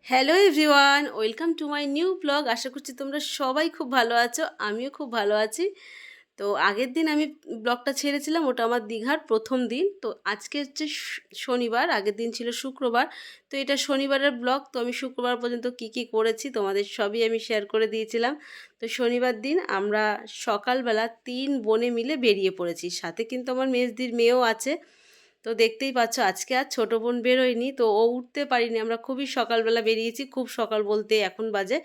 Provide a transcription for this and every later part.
Hello everyone, welcome to my new blog. আশা করছি তোমরা সবাই খুব ভালো আছো, আমিও খুব ভালো আছি। তো আগের দিন আমি ব্লগটা ছেড়েছিলাম, ওটা আমার দীঘার প্রথম দিন। তো আজকে হচ্ছে শনিবার, আগের দিন ছিল শুক্রবার। তো এটা শনিবারের ব্লগ। তো আমি শুক্রবার পর্যন্ত কি কি করেছি তোমাদের সবই আমি শেয়ার করে দিয়েছিলাম। তো শনিবার দিন আমরা সকালবেলা 3 বোনে মিলে বেরিয়ে পড়েছি, সাথে কিন্তু আমার মেজদির মেয়েও আছে। তো দেখতেই পাচ্ছ আজকে আর ছোটো বোন বেরোয়নি, তো ও উঠতে পারিনি। আমরা খুবই সকালবেলা বেরিয়েছি, খুব সকাল বলতে এখন বাজে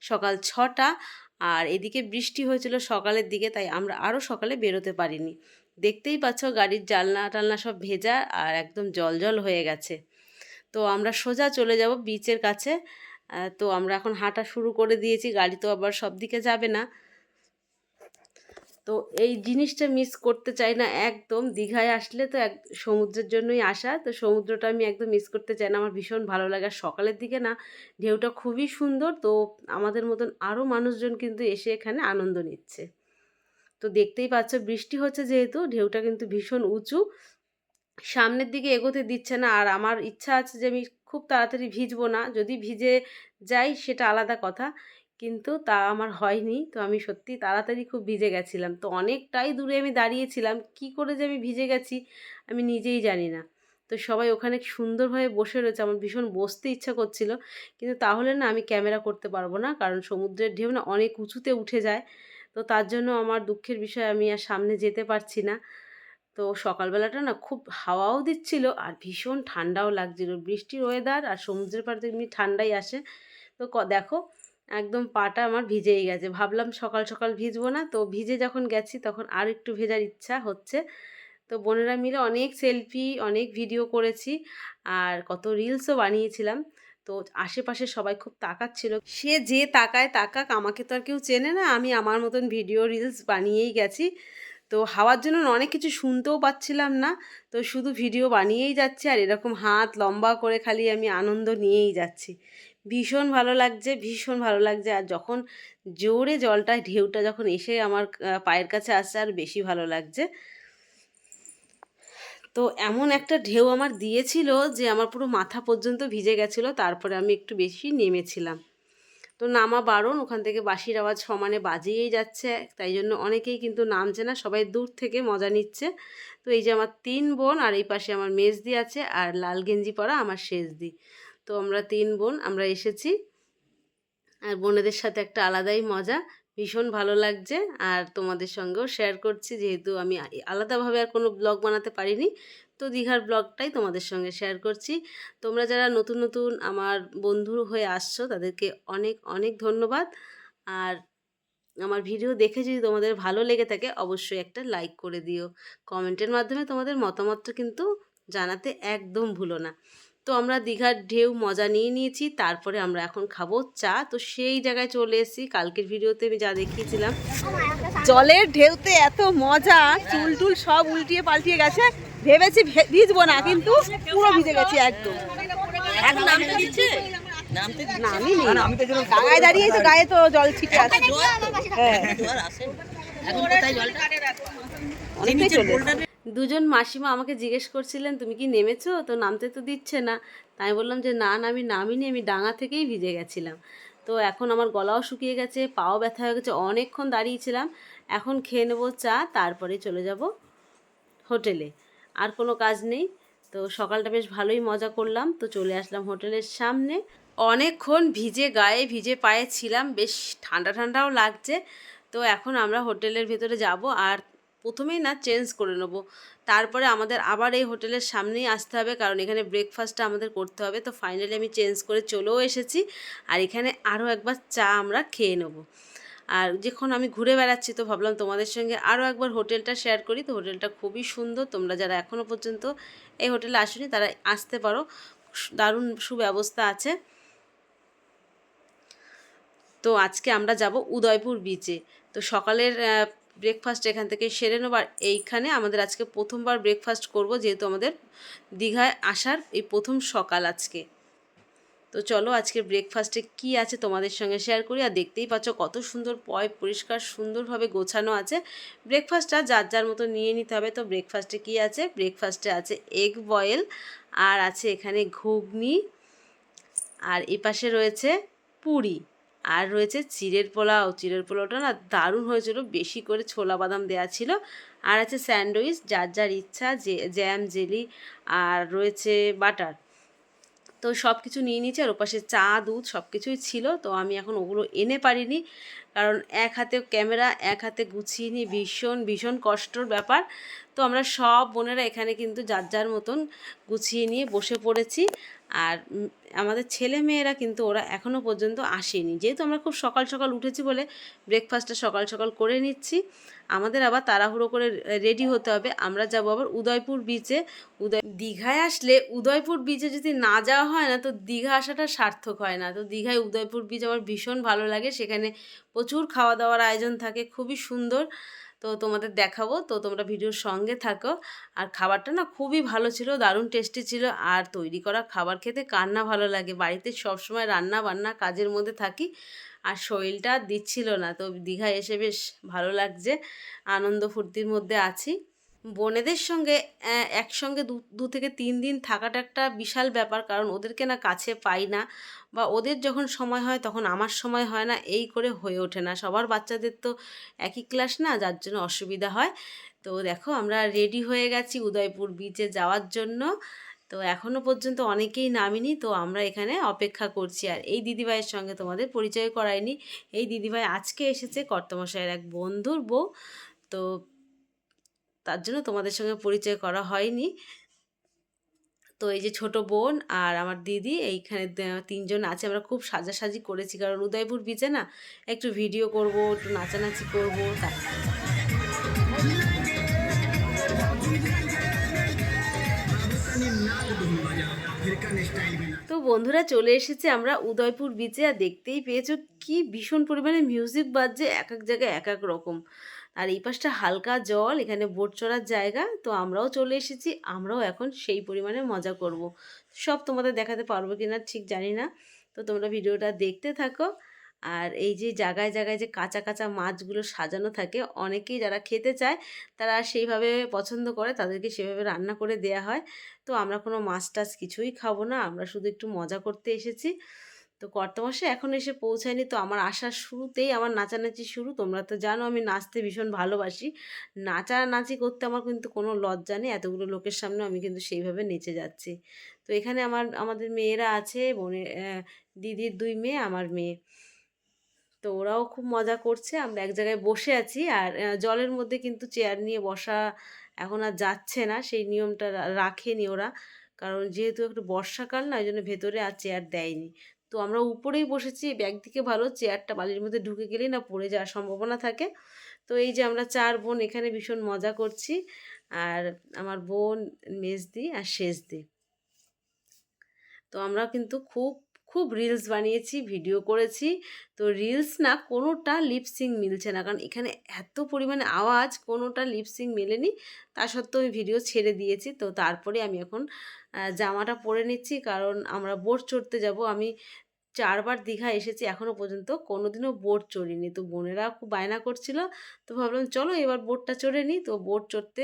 সকাল 6টা। আর এদিকে বৃষ্টি হয়েছিল সকালের দিকে, তাই আমরা আরও সকালে বেরোতে পারিনি। দেখতেই পাচ্ছ গাড়ির জানলা টালনা সব ভেজা আর একদম জল জল হয়ে গেছে। তো আমরা সোজা চলে যাব বিচের কাছে। তো আমরা এখন হাঁটা শুরু করে দিয়েছি, গাড়ি তো আবার সব দিকে যাবে না। তো এই জিনিসটা মিস করতে চাই না একদম। দীঘায় আসলে তো সমুদ্রের জন্যই আসা, তো সমুদ্রটা আমি একদম মিস করতে চাই না। আমার ভীষণ ভালো লাগে। সকালের দিকে না ঢেউটা খুবই সুন্দর। তো আমাদের মতন আরও মানুষজন কিন্তু এসে এখানে আনন্দ নিচ্ছে। তো দেখতেই পাচ্ছ বৃষ্টি হচ্ছে যেহেতু ঢেউটা কিন্তু ভীষণ উঁচু, সামনের দিকে এগোতে দিচ্ছে না। আর আমার ইচ্ছা আছে যে আমি খুব তাড়াতাড়ি ভিজবো না, যদি ভিজে যাই সেটা আলাদা কথা, কিন্তু তা আমার হয়নি। তো আমি সত্যি তাড়াতাড়ি খুব ভিজে গেছিলাম। তো অনেকটাই দূরে আমি দাঁড়িয়েছিলাম, কি করে যে আমি ভিজে গেছি আমি নিজেই জানি না। তো সবাই ওখানে সুন্দরভাবে বসে রয়েছে, আমার ভীষণ বসতে ইচ্ছা করছিল, কিন্তু তাহলে না আমি ক্যামেরা করতে পারবো না, কারণ সমুদ্রের ঢেউ না অনেক উঁচুতে উঠে যায়। তো তার জন্য আমার দুঃখের বিষয়, আমি আর সামনে যেতে পারছি না। তো সকালবেলাটা না খুব হাওয়াও দিচ্ছিল আর ভীষণ ঠান্ডাও লাগছিল। বৃষ্টির ওয়েদার আর সমুদ্রের পাড়ে এমনি ঠান্ডাই আসে। তো দেখো একদম পাটা আমার ভিজেই গেছে। ভাবলাম সকাল সকাল ভিজবো না, তো ভিজে যখন গেছি তখন আর একটু ভেজার ইচ্ছা হচ্ছে। তো বোনেরা মিলে অনেক সেলফি, অনেক ভিডিও করেছি আর কত রিলসও বানিয়েছিলাম। তো আশেপাশে সবাই খুব তাকাচ্ছিল। সে যে তাকায় তাকাক, আমাকে তো আর কেউ চেনে না, আমি আমার মতন ভিডিও রিলস বানিয়েই গেছি। তো হাওয়ার জন্য অনেক কিছু শুনতেও পাচ্ছিলাম না, তো শুধু ভিডিও বানিয়েই যাচ্ছি আর এরকম হাত লম্বা করে খালি আমি আনন্দ নিয়েই যাচ্ছি। ভীষণ ভালো লাগছে, ভীষণ ভালো লাগছে। আর যখন জোরে জলটা ঢেউটা যখন এসে আমার পায়ের কাছে আসছে আর বেশি ভালো লাগছে। তো এমন একটা ঢেউ আমার দিয়েছিল যে আমার পুরো মাথা পর্যন্ত ভিজে গেছিলো। তারপরে আমি একটু বেশি নেমেছিলাম। তো নামা বারণ, ওখান থেকে বাঁশির আওয়াজ সমানে বাজিয়েই যাচ্ছে, তাই জন্য অনেকেই কিন্তু নামছে না, সবাই দূর থেকে মজা নিচ্ছে। তো এই যে আমার 3 বোন আর এই পাশে আমার মেজদি আছে আর লাল গেঞ্জি পরা আমার শেষদি। তো আমরা 3 বোন আমরা এসেছি, আর বোনেদের সাথে একটা আলাদাই মজা, ভীষণ ভালো লাগছে। আর তোমাদের সঙ্গেও শেয়ার করছি, যেহেতু আমি আলাদাভাবে আর কোনো ব্লগ বানাতে পারিনি, তো দীঘার ব্লগটাই তোমাদের সঙ্গে শেয়ার করছি। তোমরা যারা নতুন নতুন আমার বন্ধু হয়ে আসছো তাদেরকে অনেক অনেক ধন্যবাদ। আর আমার ভিডিও দেখে যদি তোমাদের ভালো লেগে থাকে অবশ্যই একটা লাইক করে দিও। কমেন্টের মাধ্যমে তোমাদের মতামতটা কিন্তু জানাতে একদম ভুলো না। তো আমরা দীঘার ঢেউ মজা নিয়ে নিয়েছি, তারপরে আমরা এখন খাবো চা। তো সেই জায়গায় চলে এসেছি, কালকের ভিডিওতে আমি যা দেখিয়েছিলাম, জলের ঢেউতে এত মজা, চুল টুল সব উল্টিয়ে পাল্টিয়ে গেছে। ভেবেছি ভিজবো না, কিন্তু পুরো ভিজে গেছি একদম। ডাঙায় দাঁড়িয়ে তো গায়ে তো জল ছিটে আসে। হ্যাঁ, অনেকটাই চলে। দুজন মাসিমা আমাকে জিজ্ঞেস করছিলেন তুমি কি নেমেছো, তো নামতে তো দিচ্ছে না। তাই বললাম যে না না, আমি নামিনি, আমি ডাঙা থেকেই ভিজে গেছিলাম। তো এখন আমার গলাও শুকিয়ে গেছে, পাও ব্যথা হয়ে গেছে, অনেকক্ষণ দাঁড়িয়েছিলাম। এখন খেয়ে নেবো চা, তারপরে চলে যাব হোটেলে। আর কোনো কাজ নেই। তো সকালটা বেশ ভালোই মজা করলাম। তো চলে আসলাম হোটেলের সামনে। অনেকক্ষণ ভিজে গায়ে ভিজে পায়ে ছিলাম, বেশ ঠান্ডা ঠান্ডাও লাগছে। তো এখন আমরা হোটেলের ভেতরে যাব, আর প্রথমেই না চেঞ্জ করে নেবো, তারপরে আমাদের আবার এই হোটেলের সামনেই আসতে হবে, কারণ এখানে ব্রেকফাস্টটা আমাদের করতে হবে। তো ফাইনালি আমি চেঞ্জ করে চলেও এসেছি, আর এখানে আরও একবার চা আমরা খেয়ে নেবো। আর যখন আমি ঘুরে বেড়াচ্ছি তো ভাবলাম তোমাদের সঙ্গে আরও একবার হোটেলটা শেয়ার করি। তো হোটেলটা খুবই সুন্দর, তোমরা যারা এখনও পর্যন্ত এই হোটেলে আসোনি তারা আসতে পারো, দারুণ সুব্যবস্থা আছে। তো আজকে আমরা যাব উদয়পুর বিচে। তো সকালের ব্রেকফাস্ট এখান থেকে সেরে নেব। আর এইখানে আমাদের আজকে প্রথমবার ব্রেকফাস্ট করব, যেহেতু আমাদের দীঘায় আসার এই প্রথম সকাল আজকে। তো চলো আজকে ব্রেকফাস্টে কি আছে তোমাদের সঙ্গে শেয়ার করি। আর দেখতেই পাচ্ছ কত সুন্দর পরিষ্কার সুন্দরভাবে গোছানো আছে। ব্রেকফাস্টটা যার যার মতো নিয়ে নিতে হবে। তো ব্রেকফাস্টে কি আছে, ব্রেকফাস্টে আছে এগ বয়েল, আর আছে এখানে ঘুগনি, আর এপাশে রয়েছে পুরি, আর রয়েছে চিড়ের পোলাও। চিড়ের পোলাওটা না দারুণ হয়েছিল, বেশি করে ছোলা বাদাম দেওয়া ছিল। আর আছে স্যান্ডউইচ, যার যার ইচ্ছা, জ্যাম জেলি, আর রয়েছে বাটার। তো সব কিছু নিয়ে নিয়েছি। আর ওপাশে চা দুধ সব কিছুই ছিল। তো আমি এখন ওগুলো এনে পারিনি, কারণ এক হাতে ক্যামেরা, এক হাতে গুছিয়ে নিয়ে ভীষণ ভীষণ কষ্টর ব্যাপার। তো আমরা সব বোনেরা এখানে কিন্তু যার যার মতন গুছিয়ে নিয়ে বসে পড়েছি। আর আমাদের ছেলে মেয়েরা কিন্তু ওরা এখনও পর্যন্ত আসেনি, যেহেতু আমরা খুব সকাল সকাল উঠেছি বলে ব্রেকফাস্টটা সকাল সকাল করে নিচ্ছি। আমাদের আবার তাড়াহুড়ো করে রেডি হতে হবে, আমরা যাব আবার উদয়পুর বিচে। দীঘায় আসলে উদয়পুর বিচে যদি না যাওয়া হয় না, তো দীঘা আসাটা সার্থক হয় না। তো দীঘায় উদয়পুর বিচ আমার ভীষণ ভালো লাগে, সেখানে প্রচুর খাওয়া দাওয়ার আয়োজন থাকে, খুবই সুন্দর। তো তোমাদের দেখাবো, তো তোমরা ভিডিওর সঙ্গে থাকো। আর খাবারটা না খুবই ভালো ছিল, দারুণ টেস্টি ছিল। আর তৈরি করা খাবার খেতে কার না ভালো লাগে, বাড়িতে সবসময় রান্না বান্না কাজের মধ্যে থাকি, আর শরীরটা দিচ্ছিল না। তো দীঘায় এসে বেশ ভালো লাগছে, আনন্দ ফুর্তির মধ্যে আছি। বোনেদের সঙ্গে একসঙ্গে দু থেকে 3 দিন থাকাটা একটা বিশাল ব্যাপার, কারণ ওদেরকে না কাছে পাই না, বা ওদের যখন সময় হয় তখন আমার সময় হয় না, এই করে হয়ে ওঠে না। সবার বাচ্চাদের তো একই ক্লাস না, যার জন্য অসুবিধা হয়। তো দেখো আমরা রেডি হয়ে গেছি উদয়পুর বিচে যাওয়ার জন্য। তো এখনও পর্যন্ত অনেকেই নামিনি, তো আমরা এখানে অপেক্ষা করছি। আর এই দিদিভাইয়ের সঙ্গে তোমাদের পরিচয় করায়নি, এই দিদিভাই আজকে এসেছে কর্তামশাইয়ের এক বন্ধুর বউ, তো তার জন্য তোমাদের সঙ্গে পরিচয় করা হয়নি। তো এই যে ছোট বোন আর আমার দিদি এইখানে 3জন আছে। আমরা খুব সাজাসাজি করেছি, কারণ উদয়পুর বিচে না একটু ভিডিও করব, একটু নাচানাচি করব। তো বন্ধুরা চলে এসেছে আমরা উদয়পুর বিচে, আর দেখতেই পেয়েছো কি ভীষণ পরিমাণে মিউজিক বাজছে, এক এক জায়গায় এক এক রকম। আর এই পাশটা হালকা জল, এখানে বোট চড়ার জায়গা। তো আমরাও চলে এসেছি, আমরাও এখন সেই পরিমাণে মজা করব। সব তোমাদের দেখাতে পারবো কিনা ঠিক জানি না, তো তোমরা ভিডিওটা দেখতে থাকো। আর এই যে জায়গায় জায়গায় যে কাঁচা কাঁচা মাছগুলো সাজানো থাকে, অনেকেই যারা খেতে চায় তারা সেইভাবে পছন্দ করে, তাদেরকে সেভাবে রান্না করে দেয়া হয়। তো আমরা কোনো মাছ টাছ কিছুই খাবো না, আমরা শুধু একটু মজা করতে এসেছি। তো কর্তামশাই এখন এসে পৌঁছায়নি, তো আমার আসার শুরুতেই আমার নাচানাচি শুরু। তোমরা তো জানো আমি নাচতে ভীষণ ভালোবাসি, নাচানাচি করতে আমার কিন্তু কোনো লজ্জা নেই, এতগুলো লোকের সামনে আমি কিন্তু সেইভাবে নেচে যাচ্ছি। তো এখানে আমাদের মেয়েরা আছে, দিদির 2 মেয়ে, আমার মেয়ে। তো ওরাও খুব মজা করছে, আমরা এক জায়গায় বসে আছি। আর জলের মধ্যে কিন্তু চেয়ার নিয়ে বসা এখন আর যাচ্ছে না, সেই নিয়মটা রাখেনি ওরা, কারণ যেহেতু একটু বর্ষাকাল না, ওই জন্য ভেতরে আর চেয়ার দেয়নি। তো আমরা উপরেই বসেছি, একদিকে ভালো, চেয়ারটা বালির মধ্যে ঢুকে গেলেই না পড়ে যাওয়ার সম্ভাবনা থাকে। তো এই যে আমরা 4 বোন এখানে ভীষণ মজা করছি, আর আমার বোন, মেজদি আর শেষদি। তো আমরা কিন্তু খুব খুব রিলস বানিয়েছি, ভিডিও করেছি। তো রিলস না কোনোটা লিপসিং মিলছে না, কারণ এখানে এত পরিমাণে আওয়াজ, কোনোটা লিপসিং মেলেনি। তা সত্ত্বেও আমি ভিডিও ছেড়ে দিয়েছি। তো তারপরে আমি এখন জামাটা পরে নিচ্ছি, কারণ আমরা বোট চড়তে যাব। আমি 4বার দীঘা এসেছি, এখনও পর্যন্ত কোনোদিনও বোট চড়িনি। তো বোনেরা খুব বায়না করছিল, তো ভাবলাম চলো এবার বোটটা চড়ে নিই। তো বোট চড়তে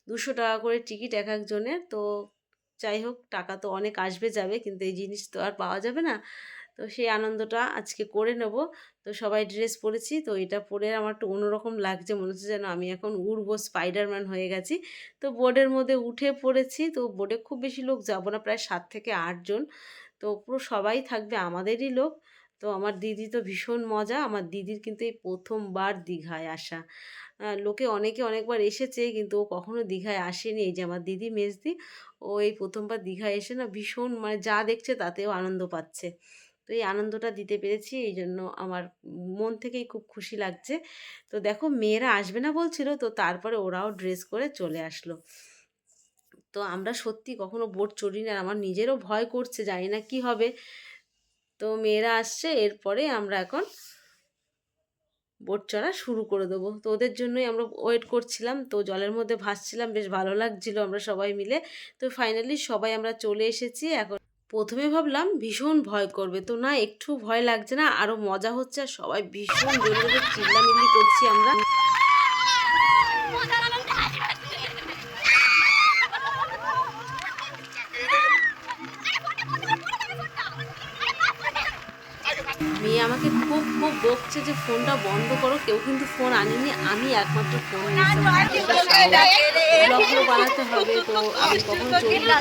200 টাকা করে টিকিট এক একজনের। তো যাই হোক, টাকা তো অনেক আসবে যাবে, কিন্তু এই জিনিস তো আর পাওয়া যাবে না। তো সেই আনন্দটা আজকে করে নেব। তো সবাই ড্রেস পরেছি, তো এটা পরে আমার একটু অন্যরকম লাগছে, মনে হচ্ছে যেন আমি এখন উড়বো, স্পাইডারম্যান হয়ে গেছি। তো বোর্ডের মধ্যে উঠে পড়েছি। তো বোর্ডে খুব বেশি লোক যাব না, প্রায় 7 থেকে 8 জন। তো পুরো সবাই থাকবে আমাদেরই লোক। তো আমার দিদি তো ভীষণ মজা, আমার দিদির কিন্তু এই প্রথমবার দীঘায় আসা। লোকে অনেকে অনেকবার এসেছে, কিন্তু ও কখনো দীঘায় আসেনি। এই যে আমার দিদি মেজদি, ও এই প্রথমবার দীঘায় এসে না ভীষণ মানে যা দেখছে তাতেও আনন্দ পাচ্ছে। তো এই আনন্দটা দিতে পেরেছি, এই জন্য আমার মন থেকেই খুব খুশি লাগছে। তো দেখো মেয়েরা আসবে না বলছিল, তো তারপরে ওরাও ড্রেস করে চলে আসলো। তো আমরা সত্যি কখনো বোট চড়িনি, আর আমার নিজেরও ভয় করছে, জানি না কি হবে। তো মেয়েরা আসছে, এরপরে আমরা এখন বোট চড়া শুরু করে দেবো। তো ওদের জন্যই আমরা ওয়েট করছিলাম। তো জলের মধ্যে ভাসছিলাম, বেশ ভালো লাগছিল আমরা সবাই মিলে। তো ফাইনালি সবাই আমরা চলে এসেছি। এখন প্রথমে ভাবলাম ভীষণ ভয় করবে, তো না, একটু ভয় লাগছে না, আরও মজা হচ্ছে। আর সবাই ভীষণ জোরে জোরে চিল্লামিল্লি করছি আমরা। মেয়ে আমাকে খুব খুব বকছে যে ফোনটা বন্ধ করো, কেউ কিন্তু ফোন আনিনি, আমি একমাত্র ফোন নিয়েছি। ব্লগগুলো বানাতে হবে, তো আমি কখন চলবো তো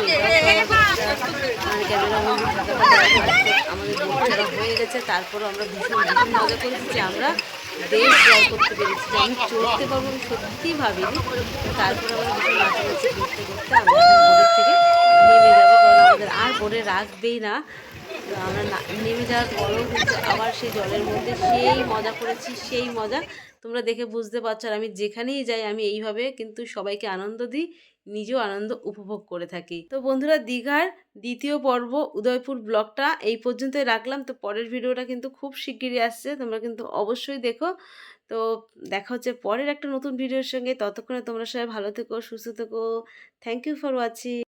আর ক্যামেরা বন্ধু থাকাটা দরকার। আমাদের বোঝাটা হয়ে গেছে, তারপরও আমরা ভীষণ ভীষণ মজা করেছি যে আমরা দেশ জয় করতে পেরেছি, যে আমি চলতে পারবো আমি সত্যিই ভাবিনি। তারপরে আমরা ভীষণ নাচানাচি করতে করতে আমরা বোর্ডের থেকে নেমে যাবো, কারণ আমাদের আর বোর্ডে রাখবেই না। তো আমরা নেমে যাওয়ার পরেও কিন্তু আবার সেই জলের মধ্যে সেই মজা করেছি, সেই মজা তোমরা দেখে বুঝতে পারছো। আর আমি যেখানেই যাই আমি এইভাবে কিন্তু সবাইকে আনন্দ দিই, নিজেও আনন্দ উপভোগ করে থাকি। তো বন্ধুরা, দীঘার দ্বিতীয় পর্ব উদয়পুর ব্লগটা এই পর্যন্তই রাখলাম। তো পরের ভিডিওটা কিন্তু খুব শিগগিরই আসছে, তোমরা কিন্তু অবশ্যই দেখো। তো দেখা হচ্ছে পরের একটা নতুন ভিডিওর সঙ্গে, ততক্ষণে তোমরা সবাই ভালো থেকো, সুস্থ থেকো। Thank you for watching.